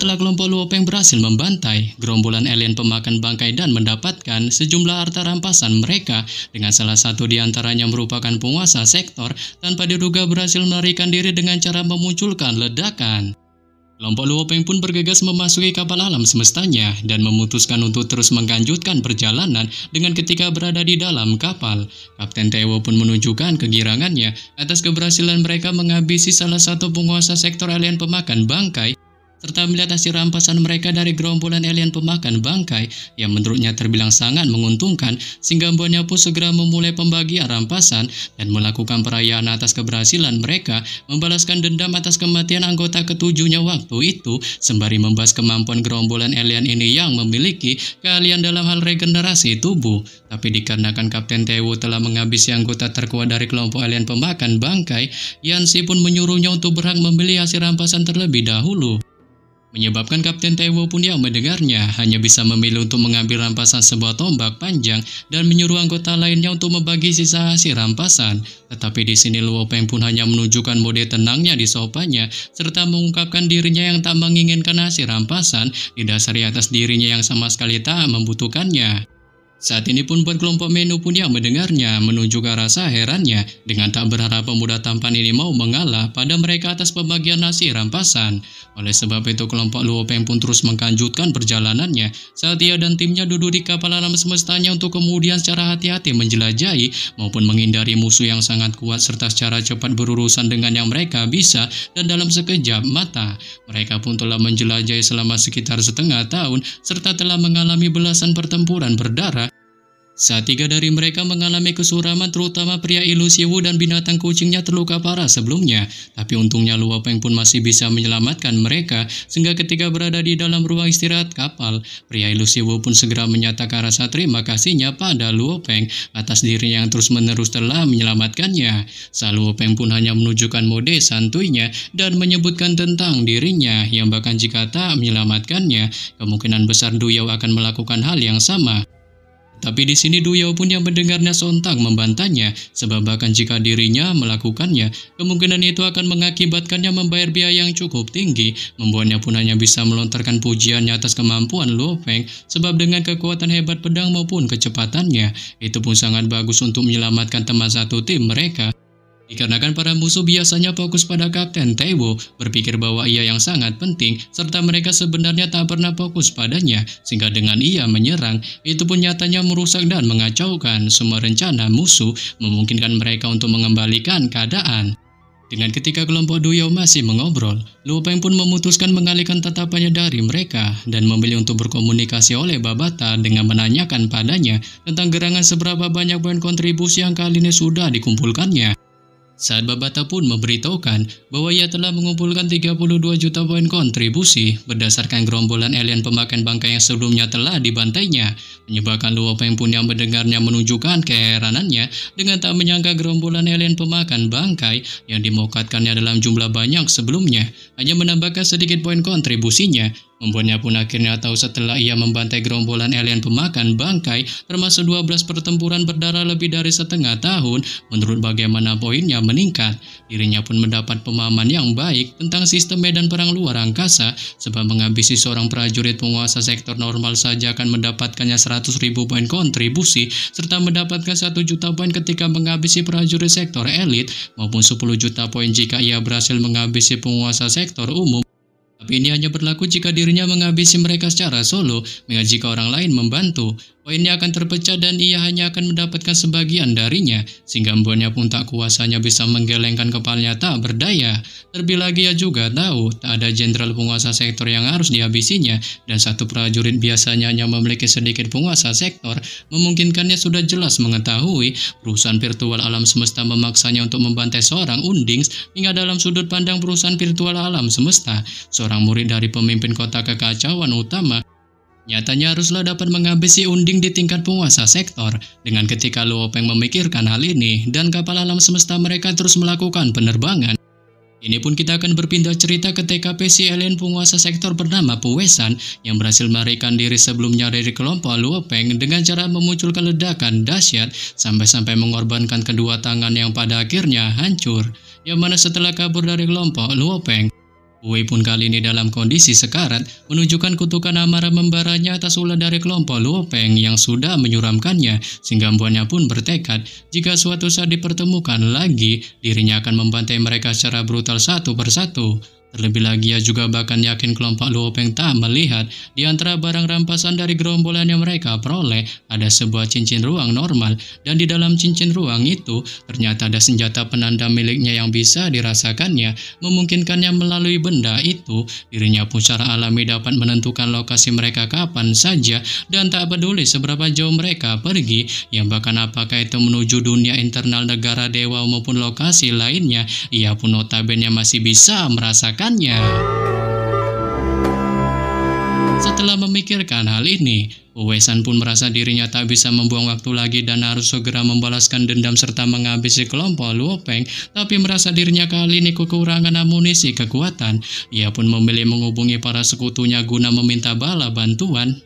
setelah kelompok Luopeng berhasil membantai gerombolan alien pemakan bangkai dan mendapatkan sejumlah harta rampasan mereka, dengan salah satu di antaranya merupakan penguasa sektor, tanpa diduga berhasil melarikan diri dengan cara memunculkan ledakan. Kelompok Luopeng pun bergegas memasuki kapal alam semestanya dan memutuskan untuk terus melanjutkan perjalanan. Dengan ketika berada di dalam kapal, Kapten Tewo pun menunjukkan kegirangannya atas keberhasilan mereka menghabisi salah satu penguasa sektor alien pemakan bangkai, serta melihat hasil rampasan mereka dari gerombolan alien pemakan bangkai yang menurutnya terbilang sangat menguntungkan, sehingga mbonnya pun segera memulai pembagian rampasan dan melakukan perayaan atas keberhasilan mereka membalaskan dendam atas kematian anggota ketujuhnya waktu itu, sembari membahas kemampuan gerombolan alien ini yang memiliki keahlian dalam hal regenerasi tubuh. Tapi dikarenakan Kapten Tewo telah menghabisi anggota terkuat dari kelompok alien pemakan bangkai, Yansi pun menyuruhnya untuk berhak membeli hasil rampasan terlebih dahulu, menyebabkan Kapten Tewo pun yang mendengarnya hanya bisa memilih untuk mengambil rampasan sebuah tombak panjang dan menyuruh anggota lainnya untuk membagi sisa hasil rampasan. Tetapi di sini Luopeng pun hanya menunjukkan mode tenangnya di sopannya, serta mengungkapkan dirinya yang tak menginginkan hasil rampasan didasari atas dirinya yang sama sekali tak membutuhkannya. Saat ini pun buat kelompok Menu pun yang mendengarnya menunjukkan rasa herannya dengan tak berharap pemuda tampan ini mau mengalah pada mereka atas pembagian hasil rampasan. Oleh sebab itu kelompok Luopeng pun terus melanjutkan perjalanannya saat ia dan timnya duduk di kapal alam semestanya untuk kemudian secara hati-hati menjelajahi maupun menghindari musuh yang sangat kuat, serta secara cepat berurusan dengan yang mereka bisa, dan dalam sekejap mata mereka pun telah menjelajahi selama sekitar setengah tahun serta telah mengalami belasan pertempuran berdarah. Saat tiga dari mereka mengalami kesuraman, terutama pria ilusi Wu dan binatang kucingnya terluka parah sebelumnya. Tapi untungnya Luopeng pun masih bisa menyelamatkan mereka, sehingga ketika berada di dalam ruang istirahat kapal, pria ilusi Wu pun segera menyatakan rasa terima kasihnya pada Luopeng atas dirinya yang terus-menerus telah menyelamatkannya. Saat Luopeng pun hanya menunjukkan mode santuinya dan menyebutkan tentang dirinya yang bahkan jika tak menyelamatkannya, kemungkinan besar Du Yao akan melakukan hal yang sama. Tapi di sini Du Yao pun yang mendengarnya sontak membantahnya, sebab bahkan jika dirinya melakukannya, kemungkinan itu akan mengakibatkannya membayar biaya yang cukup tinggi. Membuatnya pun hanya bisa melontarkan pujiannya atas kemampuan Luopeng, sebab dengan kekuatan hebat pedang maupun kecepatannya, itu pun sangat bagus untuk menyelamatkan teman satu tim mereka. Dikarenakan para musuh biasanya fokus pada Kapten Tewo, berpikir bahwa ia yang sangat penting, serta mereka sebenarnya tak pernah fokus padanya, sehingga dengan ia menyerang, itu pun nyatanya merusak dan mengacaukan semua rencana musuh, memungkinkan mereka untuk mengembalikan keadaan. Dengan ketika kelompok Du Yao masih mengobrol, Luopeng pun memutuskan mengalihkan tatapannya dari mereka dan memilih untuk berkomunikasi oleh Babata dengan menanyakan padanya tentang gerangan seberapa banyak poin kontribusi yang kali ini sudah dikumpulkannya. Saat Babata pun memberitahukan bahwa ia telah mengumpulkan 32 juta poin kontribusi berdasarkan gerombolan alien pemakan bangkai yang sebelumnya telah dibantainya, menyebabkan Luopeng pun yang mendengarnya menunjukkan keheranannya dengan tak menyangka gerombolan alien pemakan bangkai yang dimokatkannya dalam jumlah banyak sebelumnya hanya menambahkan sedikit poin kontribusinya. Membuatnya pun akhirnya tahu setelah ia membantai gerombolan alien pemakan bangkai termasuk 12 pertempuran berdarah lebih dari setengah tahun, menurut bagaimana poinnya meningkat. Dirinya pun mendapat pemahaman yang baik tentang sistem medan perang luar angkasa, sebab menghabisi seorang prajurit penguasa sektor normal saja akan mendapatkannya 100.000 poin kontribusi, serta mendapatkan 1 juta poin ketika menghabisi prajurit sektor elit, maupun 10 juta poin jika ia berhasil menghabisi penguasa sektor umum. Tapi ini hanya berlaku jika dirinya menghabisi mereka secara solo, mengingat jika orang lain membantu, poinnya akan terpecah dan ia hanya akan mendapatkan sebagian darinya, sehingga membuatnya pun tak kuasanya bisa menggelengkan kepalanya tak berdaya. Terlebih lagi ia juga tahu tak ada jenderal penguasa sektor yang harus dihabisinya, dan satu prajurit biasanya hanya memiliki sedikit penguasa sektor, memungkinkannya sudah jelas mengetahui perusahaan virtual alam semesta memaksanya untuk membantai seorang undings hingga dalam sudut pandang perusahaan virtual alam semesta. Seorang murid dari pemimpin kota kekacauan utama nyatanya haruslah dapat menghabisi unding di tingkat penguasa sektor. Dengan ketika Luopeng memikirkan hal ini dan kapal alam semesta mereka terus melakukan penerbangan, ini pun kita akan berpindah cerita ke TKP si alien penguasa sektor bernama Puwesan yang berhasil melarikan diri sebelumnya dari kelompok Luopeng dengan cara memunculkan ledakan dahsyat sampai-sampai mengorbankan kedua tangan yang pada akhirnya hancur. Yang mana setelah kabur dari kelompok Luopeng, Wei pun kali ini dalam kondisi sekarat, menunjukkan kutukan amarah membaranya atas ulah dari kelompok Luo Peng yang sudah menyuramkannya, sehingga embuannya pun bertekad jika suatu saat dipertemukan lagi, dirinya akan membantai mereka secara brutal satu persatu. Terlebih lagi ia juga bahkan yakin kelompok Luo Peng tak melihat di antara barang rampasan dari gerombolan yang mereka peroleh ada sebuah cincin ruang normal, dan di dalam cincin ruang itu ternyata ada senjata penanda miliknya yang bisa dirasakannya, memungkinkannya melalui benda itu dirinya pun secara alami dapat menentukan lokasi mereka kapan saja dan tak peduli seberapa jauh mereka pergi, yang bahkan apakah itu menuju dunia internal negara dewa maupun lokasi lainnya, ia pun notabene masih bisa merasakan. Setelah memikirkan hal ini, Wei Shan pun merasa dirinya tak bisa membuang waktu lagi dan harus segera membalaskan dendam serta menghabisi kelompok Luo Peng. Tapi merasa dirinya kali ini kekurangan amunisi kekuatan, ia pun memilih menghubungi para sekutunya guna meminta bala bantuan.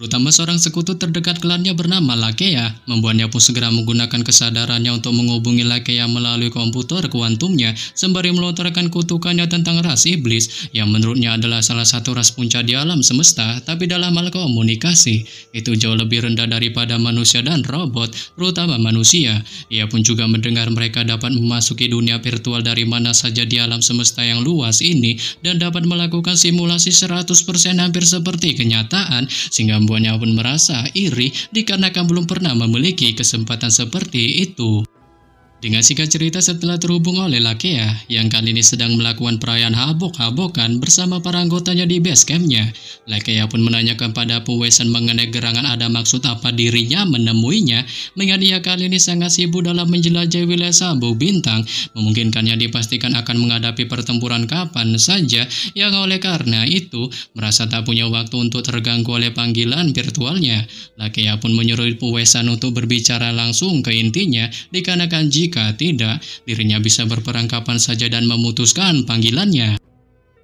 Terutama seorang sekutu terdekat klannya bernama Lakea, membuatnya pun segera menggunakan kesadarannya untuk menghubungi Lakea melalui komputer kuantumnya, sembari melontarkan kutukannya tentang ras iblis, yang menurutnya adalah salah satu ras puncak di alam semesta, tapi dalam hal komunikasi, itu jauh lebih rendah daripada manusia dan robot, terutama manusia. Ia pun juga mendengar mereka dapat memasuki dunia virtual dari mana saja di alam semesta yang luas ini, dan dapat melakukan simulasi 100% hampir seperti kenyataan, sehingga membuatnya pun merasa iri dikarenakan belum pernah memiliki kesempatan seperti itu. Dengan singkat cerita, setelah terhubung oleh Lakea yang kali ini sedang melakukan perayaan habok-habokan bersama para anggotanya di base campnya, Lakea pun menanyakan pada Wei Shan mengenai gerangan ada maksud apa dirinya menemuinya, mengingat ia kali ini sangat sibuk dalam menjelajahi wilayah sabuk bintang, memungkinkannya dipastikan akan menghadapi pertempuran kapan saja, yang oleh karena itu merasa tak punya waktu untuk terganggu oleh panggilan virtualnya. Lakea pun menyuruh Wei Shan untuk berbicara langsung ke intinya, dikarenakan jika tidak, dirinya bisa berperang kapan saja dan memutuskan panggilannya.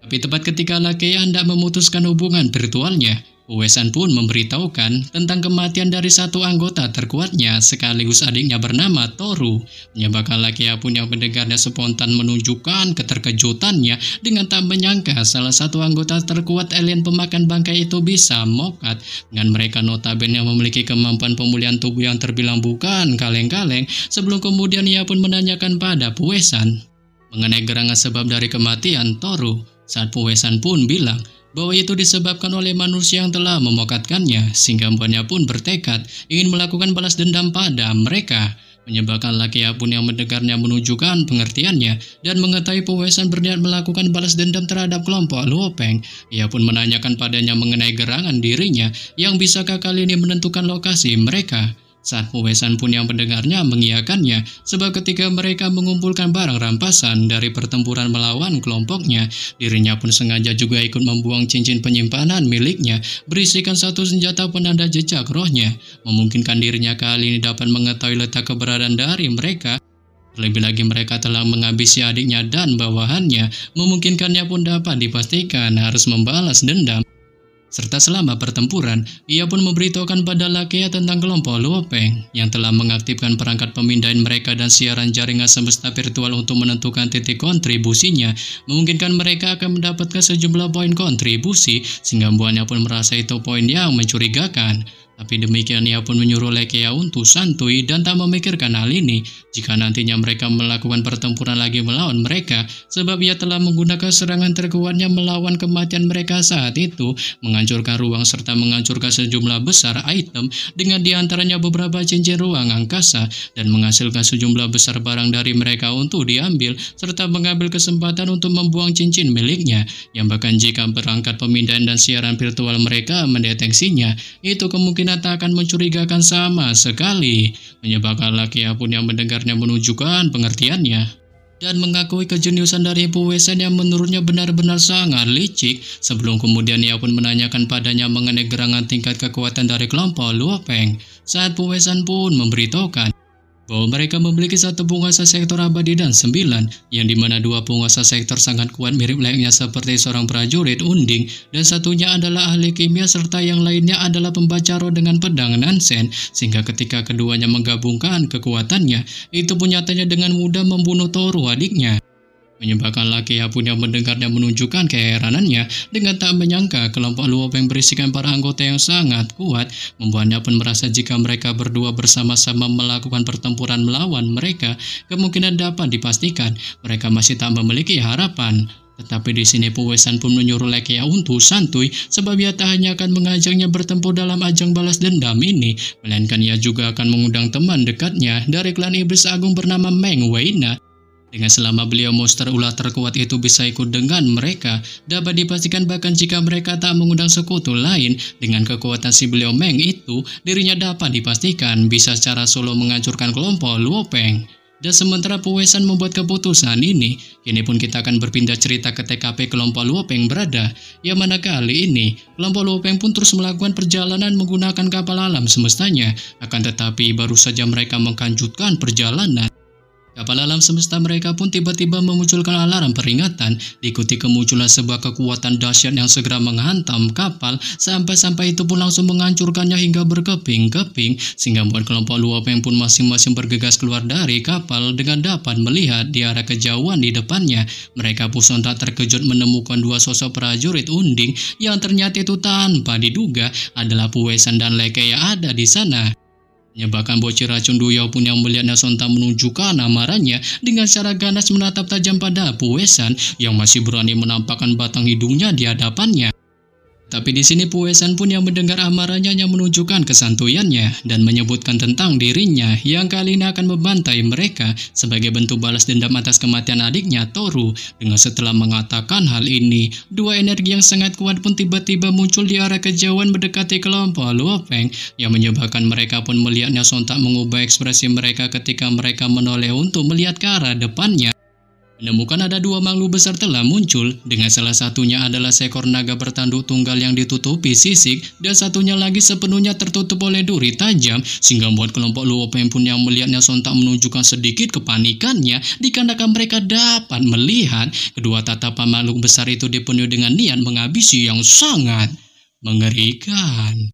Tapi tepat ketika Lakea hendak memutuskan hubungan virtualnya, Wei Shan pun memberitahukan tentang kematian dari satu anggota terkuatnya sekaligus adiknya bernama Toru, menyebabkan Lakea pun yang mendengarnya spontan menunjukkan keterkejutannya dengan tak menyangka salah satu anggota terkuat alien pemakan bangkai itu bisa mokat, dengan mereka notabene memiliki kemampuan pemulihan tubuh yang terbilang bukan kaleng-kaleng. Sebelum kemudian ia pun menanyakan pada Wei Shan mengenai gerangan sebab dari kematian Toru, saat Wei Shan pun bilang bahwa itu disebabkan oleh manusia yang telah memokatkannya, sehingga membuatnya pun bertekad ingin melakukan balas dendam pada mereka, menyebabkan Lakea pun yang mendengarnya menunjukkan pengertiannya dan mengetahui Wei Shan berniat melakukan balas dendam terhadap kelompok Luo Peng. Ia pun menanyakan padanya mengenai gerangan dirinya yang bisakah kali ini menentukan lokasi mereka. Saat Wei Shan pun yang mendengarnya mengiyakannya, sebab ketika mereka mengumpulkan barang rampasan dari pertempuran melawan kelompoknya, dirinya pun sengaja juga ikut membuang cincin penyimpanan miliknya berisikan satu senjata penanda jejak rohnya, memungkinkan dirinya kali ini dapat mengetahui letak keberadaan dari mereka. Terlebih lagi mereka telah menghabisi adiknya dan bawahannya, memungkinkannya pun dapat dipastikan harus membalas dendam. Serta selama pertempuran, ia pun memberitahukan pada Lakea tentang kelompok Luo Peng yang telah mengaktifkan perangkat pemindahan mereka dan siaran jaringan semesta virtual untuk menentukan titik kontribusinya, memungkinkan mereka akan mendapatkan sejumlah poin kontribusi, sehingga membuatnya pun merasa itu poin yang mencurigakan. Tapi demikian ia pun menyuruh Lakea untuk santuy dan tak memikirkan hal ini jika nantinya mereka melakukan pertempuran lagi melawan mereka, sebab ia telah menggunakan serangan terkuatnya melawan kematian mereka saat itu, menghancurkan ruang serta menghancurkan sejumlah besar item dengan diantaranya beberapa cincin ruang angkasa, dan menghasilkan sejumlah besar barang dari mereka untuk diambil, serta mengambil kesempatan untuk membuang cincin miliknya, yang bahkan jika perangkat pemindahan dan siaran virtual mereka mendeteksinya, itu kemungkinan tak akan mencurigakan sama sekali, menyebabkan Lakea pun yang mendengarnya menunjukkan pengertiannya dan mengakui kejeniusan dari Wei Shan yang menurutnya benar-benar sangat licik. Sebelum kemudian ia pun menanyakan padanya mengenai gerangan tingkat kekuatan dari kelompok Luo Peng, saat Wei Shan pun memberitahukan bahwa mereka memiliki satu penguasa sektor abadi dan 9, yang dimana dua penguasa sektor sangat kuat mirip layaknya seperti seorang prajurit unding, dan satunya adalah ahli kimia serta yang lainnya adalah pembaca roh dengan pedang Nansen, sehingga ketika keduanya menggabungkan kekuatannya, itu pun nyatanya dengan mudah membunuh Toru adiknya. Menyebabkan laki pun yang mendengar dan menunjukkan keheranannya dengan tak menyangka kelompok Luo Peng berisikan para anggota yang sangat kuat, membuatnya pun merasa jika mereka berdua bersama-sama melakukan pertempuran melawan mereka, kemungkinan dapat dipastikan mereka masih tak memiliki harapan. Tetapi di sini Pu Wesan pun menyuruh Lekia untuk santuy, sebab ia tak hanya akan mengajaknya bertempur dalam ajang balas dendam ini, melainkan ia juga akan mengundang teman dekatnya dari klan iblis agung bernama Meng Weina. Dengan selama beliau monster ular terkuat itu bisa ikut dengan mereka, dapat dipastikan bahkan jika mereka tak mengundang sekutu lain, dengan kekuatan si beliau Meng itu, dirinya dapat dipastikan bisa secara solo menghancurkan kelompok Luo Peng. Dan sementara Pu Wesan membuat keputusan ini, kini pun kita akan berpindah cerita ke TKP kelompok Luo Peng berada, yang mana kali ini, kelompok Luo Peng pun terus melakukan perjalanan menggunakan kapal alam semestanya, akan tetapi baru saja mereka menglanjutkan perjalanan. Kapal alam semesta mereka pun tiba-tiba memunculkan alarm peringatan, diikuti kemunculan sebuah kekuatan dahsyat yang segera menghantam kapal, sampai-sampai itu pun langsung menghancurkannya hingga berkeping-keping, sehingga membuat kelompok Luo Peng pun masing-masing bergegas keluar dari kapal dengan dapat melihat di arah kejauhan di depannya. Mereka pun sontak terkejut menemukan dua sosok prajurit unding yang ternyata itu tanpa diduga adalah Pu Wesan dan Leke yang ada di sana. Menyebabkan bocil racun Duyao pun yang melihatnya sontak menunjukkan amarahnya dengan cara ganas menatap tajam pada Pu Wesan yang masih berani menampakkan batang hidungnya di hadapannya. Tapi di sini Pu Wesan pun yang mendengar amarahnya yang menunjukkan kesantuyannya dan menyebutkan tentang dirinya yang kali ini akan membantai mereka sebagai bentuk balas dendam atas kematian adiknya Toru. Dengan setelah mengatakan hal ini, dua energi yang sangat kuat pun tiba-tiba muncul di arah kejauhan mendekati kelompok Luo Peng yang menyebabkan mereka pun melihatnya sontak mengubah ekspresi mereka ketika mereka menoleh untuk melihat ke arah depannya. Menemukan ada dua makhluk besar telah muncul, dengan salah satunya adalah seekor naga bertanduk tunggal yang ditutupi sisik, dan satunya lagi sepenuhnya tertutup oleh duri tajam, sehingga membuat kelompok Luo Peng pun yang melihatnya sontak menunjukkan sedikit kepanikannya, dikarenakan mereka dapat melihat kedua tatapan makhluk besar itu dipenuhi dengan niat menghabisi yang sangat mengerikan.